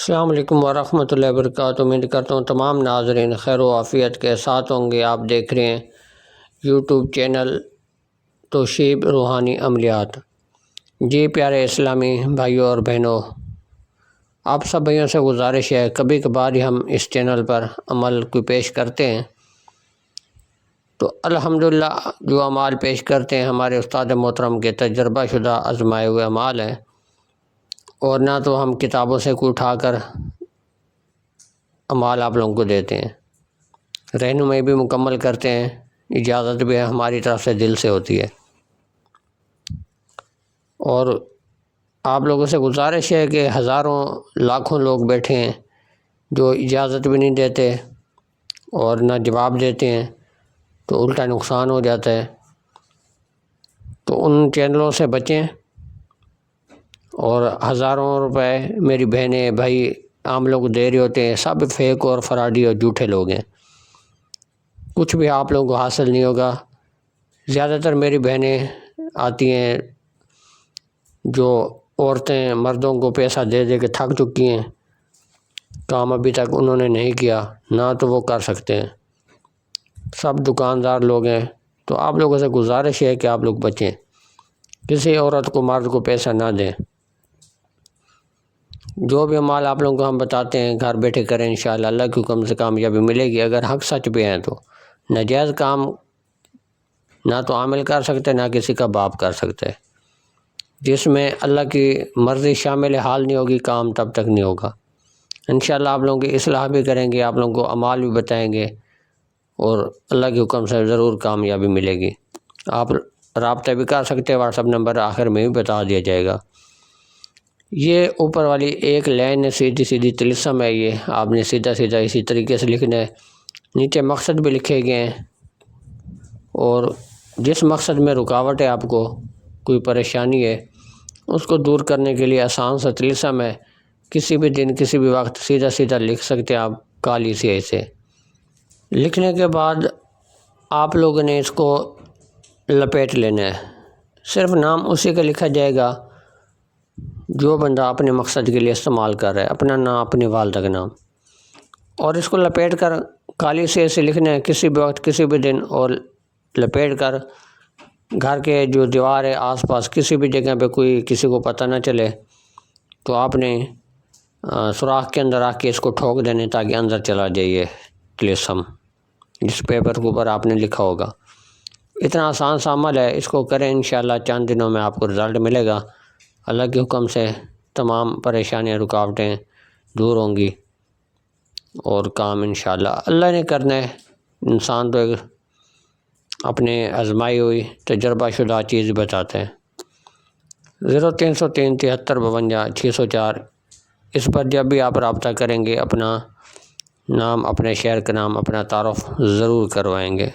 السلام علیکم ورحمۃ اللہ وبرکاتہ۔ امید کرتا ہوں تمام ناظرین خیر و عافیت کے ساتھ ہوں گے۔ آپ دیکھ رہے ہیں یوٹیوب چینل توشیب روحانی عملیات۔ جی پیارے اسلامی بھائیوں اور بہنوں، آپ سب بھائیوں سے گزارش ہے، کبھی کبھار ہی ہم اس چینل پر عمل کو پیش کرتے ہیں، تو الحمدللہ جو اعمال پیش کرتے ہیں ہمارے استاد محترم کے تجربہ شدہ آزمائے ہوئے اعمال ہیں، اور نہ تو ہم کتابوں سے کوئی اٹھا کر اعمال آپ لوگوں کو دیتے ہیں، رہنمائی بھی مکمل کرتے ہیں، اجازت بھی ہماری طرف سے دل سے ہوتی ہے۔ اور آپ لوگوں سے گزارش ہے کہ ہزاروں لاکھوں لوگ بیٹھے ہیں جو اجازت بھی نہیں دیتے اور نہ جواب دیتے ہیں، تو الٹا نقصان ہو جاتا ہے۔ تو ان چینلوں سے بچیں، اور ہزاروں روپے میری بہنیں بھائی عام لوگ دے رہے ہوتے ہیں، سب فیک اور فراڈی اور جھوٹے لوگ ہیں، کچھ بھی آپ لوگوں کو حاصل نہیں ہوگا۔ زیادہ تر میری بہنیں آتی ہیں جو عورتیں مردوں کو پیسہ دے دے کے تھک چکی ہیں، کام ابھی تک انہوں نے نہیں کیا، نہ تو وہ کر سکتے ہیں، سب دکاندار لوگ ہیں۔ تو آپ لوگوں سے گزارش ہے کہ آپ لوگ بچیں، کسی عورت کو مرد کو پیسہ نہ دیں۔ جو بھی اعمال آپ لوگوں کو ہم بتاتے ہیں گھر بیٹھے کریں، انشاءاللہ اللہ کے حکم سے کامیابی ملے گی۔ اگر حق سچ پہ ہیں تو ناجائز کام نہ تو عامل کر سکتے، نہ کسی کا باپ کر سکتے، جس میں اللہ کی مرضی شامل حال نہیں ہوگی، کام تب تک نہیں ہوگا۔ انشاءاللہ آپ لوگوں کی اصلاح بھی کریں گے، آپ لوگوں کو اعمال بھی بتائیں گے، اور اللہ کے حکم سے ضرور کامیابی ملے گی۔ آپ رابطہ بھی کر سکتے ہیں، واٹس ایپ نمبر آخر میں بھی بتا دیا جائے گا۔ یہ اوپر والی ایک لائن سیدھی سیدھی طلسم ہے، یہ آپ نے سیدھا سیدھا اسی طریقے سے لکھنا ہے۔ نیچے مقصد بھی لکھے گئے ہیں، اور جس مقصد میں رکاوٹ ہے، آپ کو کوئی پریشانی ہے، اس کو دور کرنے کے لیے آسان سا طلسم ہے، کسی بھی دن کسی بھی وقت سیدھا سیدھا لکھ سکتے ہیں آپ کالی سیاہی سے۔ لکھنے کے بعد آپ لوگوں نے اس کو لپیٹ لینا ہے، صرف نام اسی کا لکھا جائے گا جو بندہ اپنے مقصد کے لیے استعمال کر رہا ہے، اپنا نام، اپنی والدہ کا نام، اور اس کو لپیٹ کر کالی سیاہی سے لکھنا ہے کسی بھی وقت کسی بھی دن، اور لپیٹ کر گھر کے جو دیوار ہے آس پاس کسی بھی جگہ پہ کوئی کسی کو پتہ نہ چلے، تو آپ نے سوراخ کے اندر رکھ کے اس کو ٹھوک دینے تاکہ اندر چلا جائے طلسم جس پیپر کے اوپر آپ نے لکھا ہوگا۔ اتنا آسان سا عمل ہے، اس کو کریں، انشاءاللہ چند دنوں میں آپ کو رزلٹ ملے گا۔ اللہ کے حکم سے تمام پریشانیاں رکاوٹیں دور ہوں گی، اور کام انشاءاللہ اللہ نے کرنا ہے۔ انسان تو ایک اپنے آزمائی ہوئی تجربہ شدہ چیز بتاتے ہیں۔ 0303 73 52 604 اس پر جب بھی آپ رابطہ کریں گے، اپنا نام، اپنے شہر کا نام، اپنا تعارف ضرور کروائیں گے۔